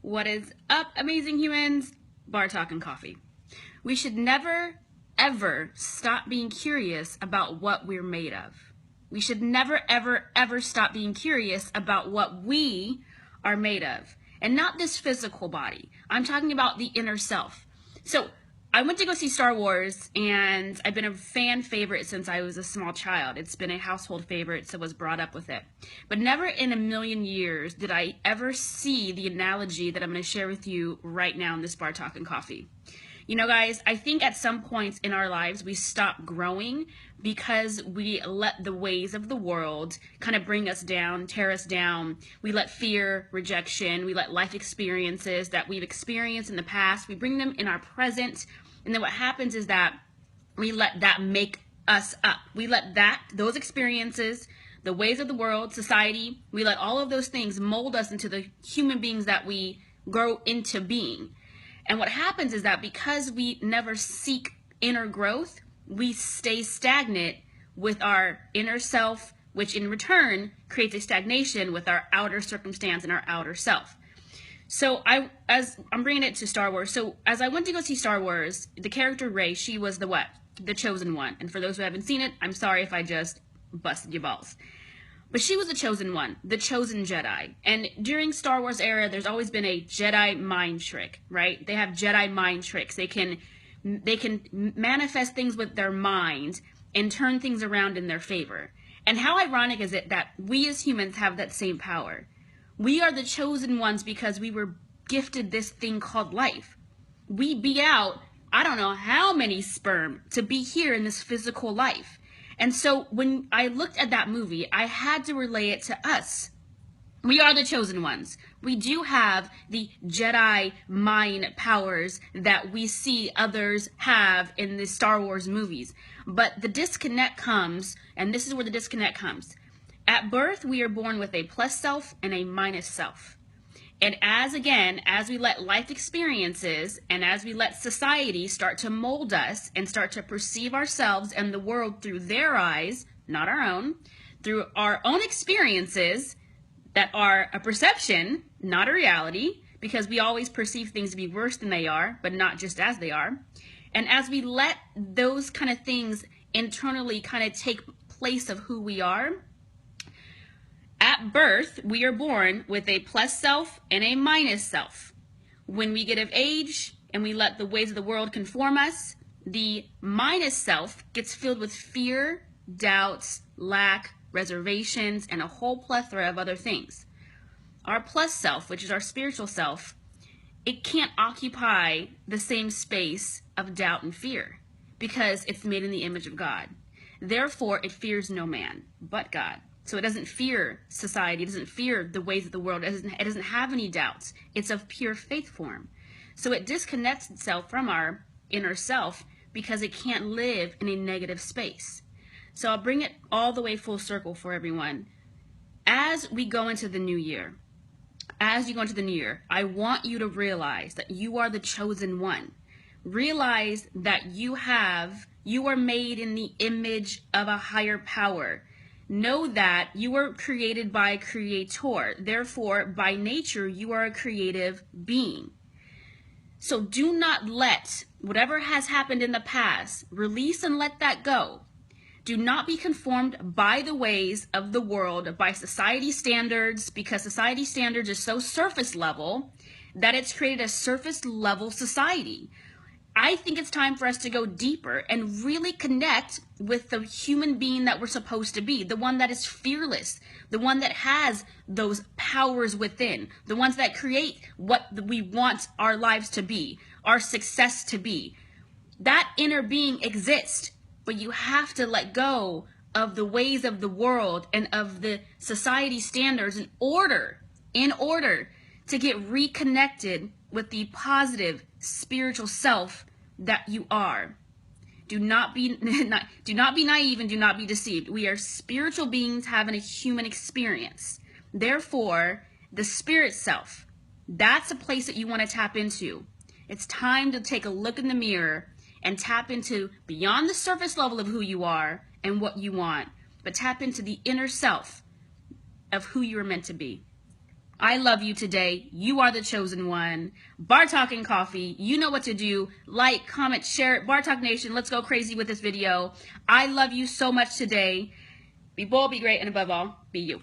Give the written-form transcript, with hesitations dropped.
What is up, amazing humans? Bar Talk and Coffee. We should never, ever stop being curious about what we're made of. We should never, ever stop being curious about what we are made of. And not this physical body. I'm talking about the inner self. So, I went to go see Star Wars, and I've been a fan favorite since I was a small child. It's been a household favorite, so I was brought up with it. But never in a million years did I ever see the analogy that I'm going to share with you right now in this Bar Talk and Coffee. You know, guys, I think at some points in our lives we stop growing because we let the ways of the world kind of bring us down, tear us down. We let fear, rejection, we let life experiences that we've experienced in the past, we bring them in our present. And then what happens is that we let that make us up. We let those experiences, the ways of the world, society, we let all of those things mold us into the human beings that we grow into being. And what happens is that because we never seek inner growth, we stay stagnant with our inner self, which in return creates a stagnation with our outer circumstance and our outer self. So as I'm bringing it to Star Wars, so as I went to go see Star Wars, the character Rey, she was the what? The chosen one. And for those who haven't seen it, I'm sorry if I just busted your balls. But she was the chosen one, the chosen Jedi. And during Star Wars era, there's always been a Jedi mind trick, right? They have Jedi mind tricks. They can manifest things with their mind and turn things around in their favor. And how ironic is it that we as humans have that same power? We are the chosen ones because we were gifted this thing called life. We beat out, I don't know how many sperm to be here in this physical life. And so when I looked at that movie, I had to relay it to us. We are the chosen ones. We do have the Jedi mind powers that we see others have in the Star Wars movies. But the disconnect comes, and this is where the disconnect comes. At birth, we are born with a plus self and a minus self. And as we let life experiences and as we let society start to mold us and start to perceive ourselves and the world through their eyes, not our own, through our own experiences that are a perception, not a reality, because we always perceive things to be worse than they are, but not just as they are. And as we let those kind of things internally kind of take place of who we are, at birth, we are born with a plus self and a minus self. When we get of age and we let the ways of the world conform us, the minus self gets filled with fear, doubts, lack, reservations, and a whole plethora of other things. Our plus self, which is our spiritual self, it can't occupy the same space of doubt and fear because it's made in the image of God. Therefore, it fears no man but God. So it doesn't fear society, it doesn't fear the ways of the world, it doesn't have any doubts. It's of pure faith form. So it disconnects itself from our inner self because it can't live in a negative space. So I'll bring it all the way full circle for everyone. As we go into the new year, I want you to realize that you are the chosen one. Realize that you are made in the image of a higher power. Know that you were created by a creator. Therefore, by nature, you are a creative being. So do not let whatever has happened in the past, release and let that go. Do not be conformed by the ways of the world, by society standards, because society standards are so surface level that it's created a surface level society. I think it's time for us to go deeper and really connect with the human being that we're supposed to be, the one that is fearless, the one that has those powers within, the ones that create what we want our lives to be, our success to be. That inner being exists, but you have to let go of the ways of the world and of the society standards in order to get reconnected with the positive spiritual self that you are. Do not be naive and do not be deceived. We are spiritual beings having a human experience. Therefore, the spirit self, that's a place that you want to tap into. It's time to take a look in the mirror and tap into beyond the surface level of who you are and what you want, but tap into the inner self of who you are meant to be. I love you today. You are the chosen one. Bar Talk and Coffee. You know what to do. Like, comment, share it. Bar Talk Nation, let's go crazy with this video. I love you so much today. Be bold, be great, and above all, be you.